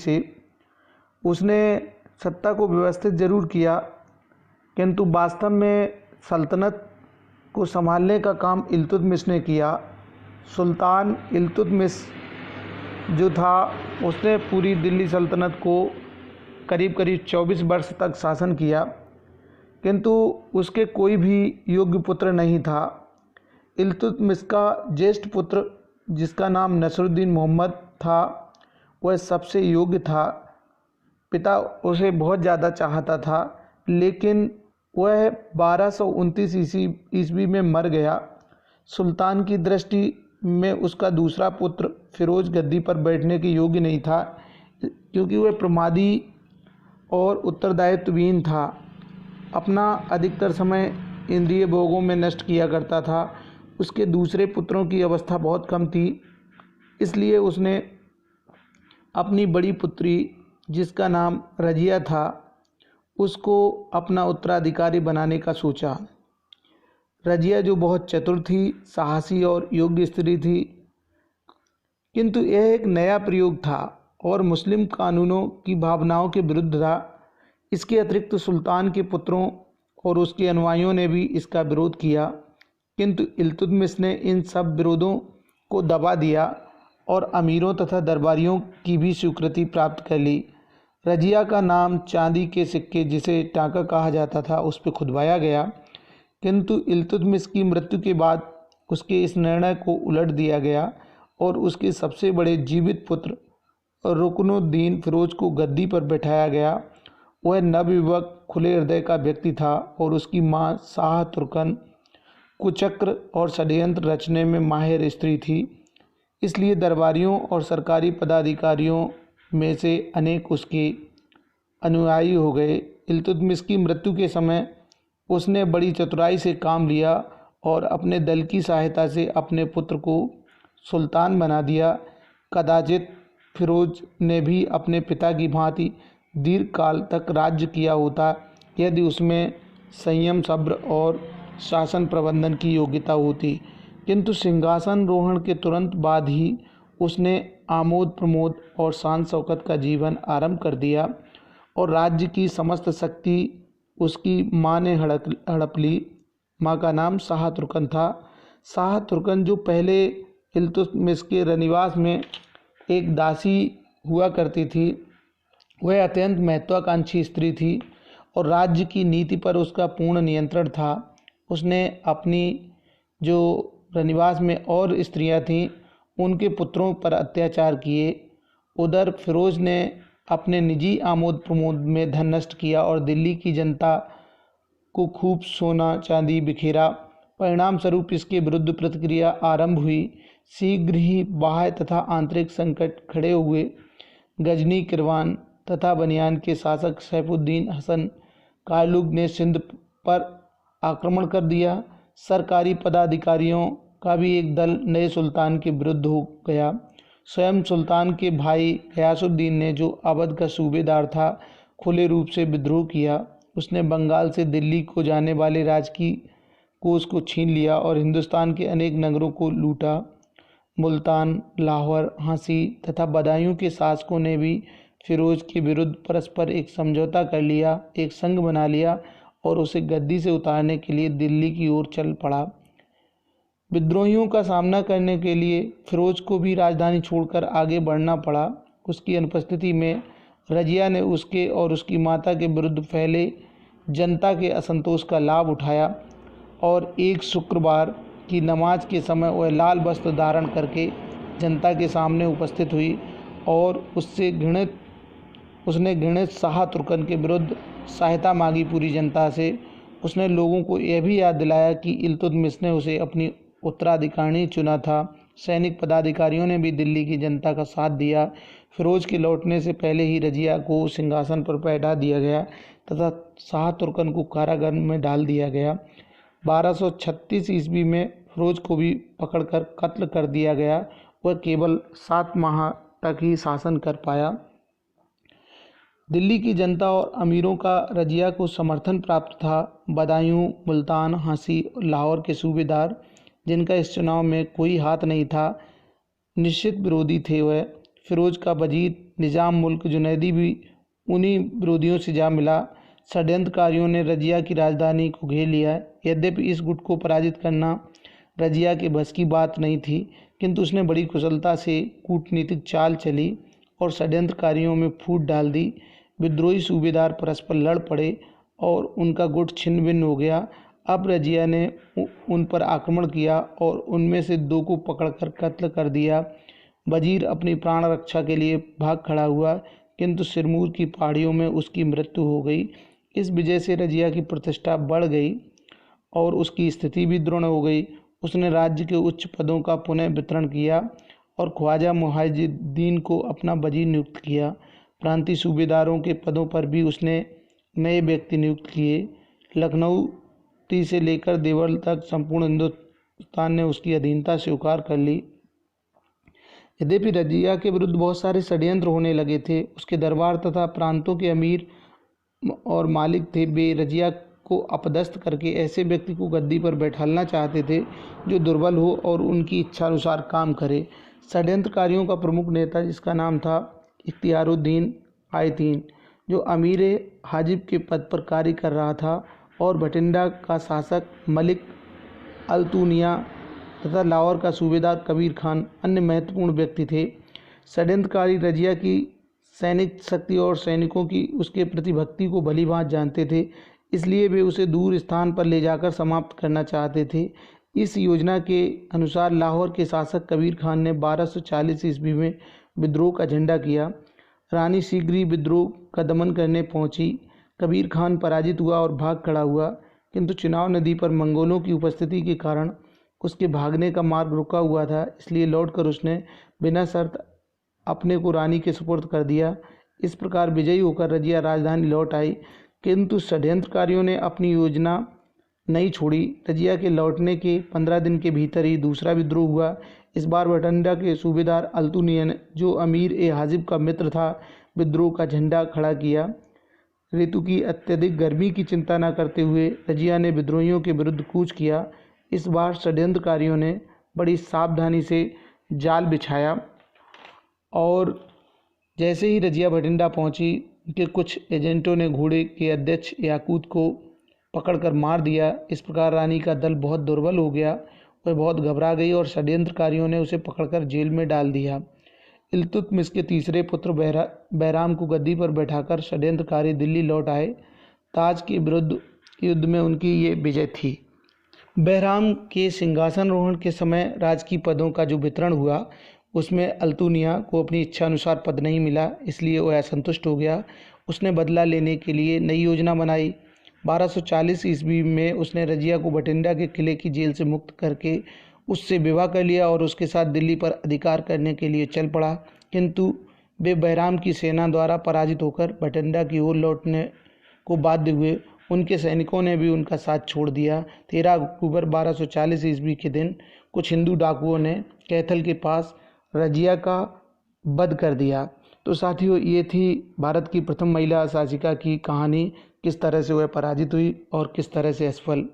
से उसने सत्ता को व्यवस्थित जरूर किया, किंतु वास्तव में सल्तनत को संभालने का काम इल्तुतमिश ने किया। सुल्तान इल्तुतमिश जो था उसने पूरी दिल्ली सल्तनत को करीब करीब 24 वर्ष तक शासन किया, किंतु उसके कोई भी योग्य पुत्र नहीं था। इल्तुतमिश का ज्येष्ठ पुत्र जिसका नाम नसरुद्दीन मोहम्मद था वह सबसे योग्य था। पिता उसे बहुत ज़्यादा चाहता था, लेकिन वह 1229 ईस्वी में मर गया। सुल्तान की दृष्टि में उसका दूसरा पुत्र फिरोज गद्दी पर बैठने के योग्य नहीं था, क्योंकि वह प्रमादी और उत्तरदायित्वहीन था। अपना अधिकतर समय इंद्रिय भोगों में नष्ट किया करता था। उसके दूसरे पुत्रों की अवस्था बहुत कम थी, इसलिए उसने अपनी बड़ी पुत्री जिसका नाम रजिया था उसको अपना उत्तराधिकारी बनाने का सोचा। रजिया जो बहुत चतुर थी, साहसी और योग्य स्त्री थी, किंतु यह एक नया प्रयोग था और मुस्लिम कानूनों की भावनाओं के विरुद्ध था। इसके अतिरिक्त सुल्तान के पुत्रों और उसके अनुयायियों ने भी इसका विरोध किया, किंतु इल्तुतमिश ने इन सब विरोधों को दबा दिया और अमीरों तथा दरबारियों की भी स्वीकृति प्राप्त कर ली। रजिया का नाम चांदी के सिक्के जिसे टाका कहा जाता था उस पर खुदवाया गया, किंतु इल्तुतमिश की मृत्यु के बाद उसके इस निर्णय को उलट दिया गया और उसके सबसे बड़े जीवित पुत्र रुकनुद्दीन फिरोज को गद्दी पर बैठाया गया। वह नवयुवक खुले हृदय का व्यक्ति था और उसकी मां शाह तुर्कन कुचक्र और षड्यंत्र रचने में माहिर स्त्री थी। इसलिए दरबारियों और सरकारी पदाधिकारियों में से अनेक उसके अनुयायी हो गए। इल्तुतमिश की मृत्यु के समय उसने बड़ी चतुराई से काम लिया और अपने दल की सहायता से अपने पुत्र को सुल्तान बना दिया। कदाचित फिरोज ने भी अपने पिता की भांति दीर्घ काल तक राज्य किया होता यदि उसमें संयम, सब्र और शासन प्रबंधन की योग्यता होती, किंतु सिंहासन रोहण के तुरंत बाद ही उसने आमोद प्रमोद और शान शौकत का जीवन आरंभ कर दिया और राज्य की समस्त शक्ति उसकी माँ ने हड़प ली। माँ का नाम शाह तुर्कन था। शाह तुर्कन जो पहले इल्तुतमिश के रनिवास में एक दासी हुआ करती थी, वह अत्यंत महत्वाकांक्षी स्त्री थी और राज्य की नीति पर उसका पूर्ण नियंत्रण था। उसने अपनी जो रनिवास में और स्त्रियां थीं उनके पुत्रों पर अत्याचार किए। उधर फिरोज ने अपने निजी आमोद प्रमोद में धन नष्ट किया और दिल्ली की जनता को खूब सोना चांदी बिखेरा। परिणाम स्वरूप इसके विरुद्ध प्रतिक्रिया आरंभ हुई। शीघ्र ही बाह्य तथा आंतरिक संकट खड़े हुए। गजनी, किरवान तथा बनियान के शासक सैफुद्दीन हसन कायलुग ने सिंध पर आक्रमण कर दिया। सरकारी पदाधिकारियों का भी एक दल नए सुल्तान के विरुद्ध हो गया। स्वयं सुल्तान के भाई गयासुद्दीन ने, जो अवध का सूबेदार था, खुले रूप से विद्रोह किया। उसने बंगाल से दिल्ली को जाने वाले राजकीय कोष को छीन लिया और हिंदुस्तान के अनेक नगरों को लूटा। मुल्तान, लाहौर, झांसी तथा बदायूं के शासकों ने भी फिरोज के विरुद्ध परस्पर एक समझौता कर लिया, एक संघ बना लिया और उसे गद्दी से उतारने के लिए दिल्ली की ओर चल पड़ा। विद्रोहियों का सामना करने के लिए फिरोज को भी राजधानी छोड़कर आगे बढ़ना पड़ा। उसकी अनुपस्थिति में रजिया ने उसके और उसकी माता के विरुद्ध फैले जनता के असंतोष का लाभ उठाया और एक शुक्रवार की नमाज के समय वह लाल वस्त्र धारण करके जनता के सामने उपस्थित हुई और उसने घृणित शाह तुर्कन के विरुद्ध सहायता मांगी पूरी जनता से। उसने लोगों को यह भी याद दिलाया कि इल्तुतमिश ने उसे अपनी उत्तराधिकारी चुना था। सैनिक पदाधिकारियों ने भी दिल्ली की जनता का साथ दिया। फिरोज के लौटने से पहले ही रजिया को सिंहासन पर बैठा दिया गया तथा शाह तुर्कन को कारागार में डाल दिया गया। 1236 ईस्वी में फिरोज को भी पकड़कर कत्ल कर दिया गया। वह केवल 7 माह तक ही शासन कर पाया। दिल्ली की जनता और अमीरों का रजिया को समर्थन प्राप्त था। बदायूं, मुल्तान, झांसी और लाहौर के सूबेदार, जिनका इस चुनाव में कोई हाथ नहीं था, निश्चित विरोधी थे। वह फिरोज का वजीर निज़ाम मुल्क जुनैदी भी उन्हीं विरोधियों से जा मिला। षड्यंत्रकारियों ने रजिया की राजधानी को घेर लिया। यद्यपि इस गुट को पराजित करना रजिया के बस की बात नहीं थी, किंतु उसने बड़ी कुशलता से कूटनीतिक चाल चली और षड्यंत्रकारियों में फूट डाल दी। विद्रोही सूबेदार परस्पर लड़ पड़े और उनका गुट छिन्न भिन्न हो गया। अब रजिया ने उन पर आक्रमण किया और उनमें से 2 को पकड़कर कत्ल कर दिया। वजीर अपनी प्राण रक्षा के लिए भाग खड़ा हुआ, किंतु सिरमौर की पहाड़ियों में उसकी मृत्यु हो गई। इस विजय से रजिया की प्रतिष्ठा बढ़ गई और उसकी स्थिति भी दृढ़ हो गई। उसने राज्य के उच्च पदों का पुनः वितरण किया और ख्वाजा मुहाजिद्दीन को अपना वजीर नियुक्त किया। प्रांतीय सूबेदारों के पदों पर भी उसने नए व्यक्ति नियुक्त किए। लखनऊ से लेकर देवल तक संपूर्ण हिंदुस्तान ने उसकी अधीनता स्वीकार कर ली। यद्यपि रजिया के विरुद्ध बहुत सारे षड्यंत्र होने लगे थे, उसके दरबार तथा प्रांतों के अमीर और मालिक थे, वे रजिया को अपदस्थ करके ऐसे व्यक्ति को गद्दी पर बैठाना चाहते थे जो दुर्बल हो और उनकी इच्छा अनुसार काम करे। षड्यंत्रकारियों का प्रमुख नेता, जिसका नाम था इख्तियारुद्दीन आयतीन, जो अमीर हाजिब के पद पर कार्य कर रहा था, और भटिंडा का शासक मलिक अल्तुनिया तथा लाहौर का सूबेदार कबीर खान अन्य महत्वपूर्ण व्यक्ति थे। षड्यंत्रकारी रजिया की सैनिक शक्ति और सैनिकों की उसके प्रति भक्ति को भलीभांति जानते थे, इसलिए वे उसे दूर स्थान पर ले जाकर समाप्त करना चाहते थे। इस योजना के अनुसार लाहौर के शासक कबीर खान ने 1240 ईस्वी में विद्रोह का झंडा किया। रानी शीघ्र ही विद्रोह का दमन करने पहुंची। कबीर खान पराजित हुआ और भाग खड़ा हुआ, किंतु चुनाव नदी पर मंगोलों की उपस्थिति के कारण उसके भागने का मार्ग रुका हुआ था, इसलिए लौटकर उसने बिना शर्त अपने को रानी के सुपुर्द कर दिया। इस प्रकार विजयी होकर रजिया राजधानी लौट आई, किंतु षड्यंत्रकारियों ने अपनी योजना नहीं छोड़ी। रजिया के लौटने के 15 दिन के भीतर ही दूसरा विद्रोह हुआ। इस बार भटिंडा के सूबेदार अल्तुनिया ने, जो अमीर ए हाजिब का मित्र था, विद्रोह का झंडा खड़ा किया। ऋतु की अत्यधिक गर्मी की चिंता न करते हुए रजिया ने विद्रोहियों के विरुद्ध कूच किया। इस बार षड्यंत्रकारियों ने बड़ी सावधानी से जाल बिछाया और जैसे ही रजिया भटिंडा पहुंची, उनके कुछ एजेंटों ने घोड़े के अध्यक्ष याकूत को पकड़कर मार दिया। इस प्रकार रानी का दल बहुत दुर्बल हो गया, वह बहुत घबरा गई और षड्यंत्रकारियों ने उसे पकड़कर जेल में डाल दिया। इल्तुतमिश के तीसरे पुत्र बैराम को गद्दी पर बैठाकर षड्यंत्रकारी दिल्ली लौट आए। ताज के विरुद्ध युद्ध में उनकी ये विजय थी। बैराम के सिंहासनारोहण के समय राजकीय पदों का जो वितरण हुआ, उसमें अल्तुनिया को अपनी इच्छा अनुसार पद नहीं मिला, इसलिए वह असंतुष्ट हो गया। उसने बदला लेने के लिए नई योजना बनाई। 1240 ईस्वी में उसने रजिया को भटिंडा के किले की जेल से मुक्त करके उससे विवाह कर लिया और उसके साथ दिल्ली पर अधिकार करने के लिए चल पड़ा, किंतु वे बैराम की सेना द्वारा पराजित होकर भटिंडा की ओर लौटने को बाध्य हुए। उनके सैनिकों ने भी उनका साथ छोड़ दिया। 13 अक्टूबर 1240 ईस्वी के दिन कुछ हिंदू डाकुओं ने कैथल के पास रजिया का वध कर दिया। तो साथियों, ये थी भारत की प्रथम महिला शासिका की कहानी, किस तरह से वह पराजित हुई और किस तरह से असफल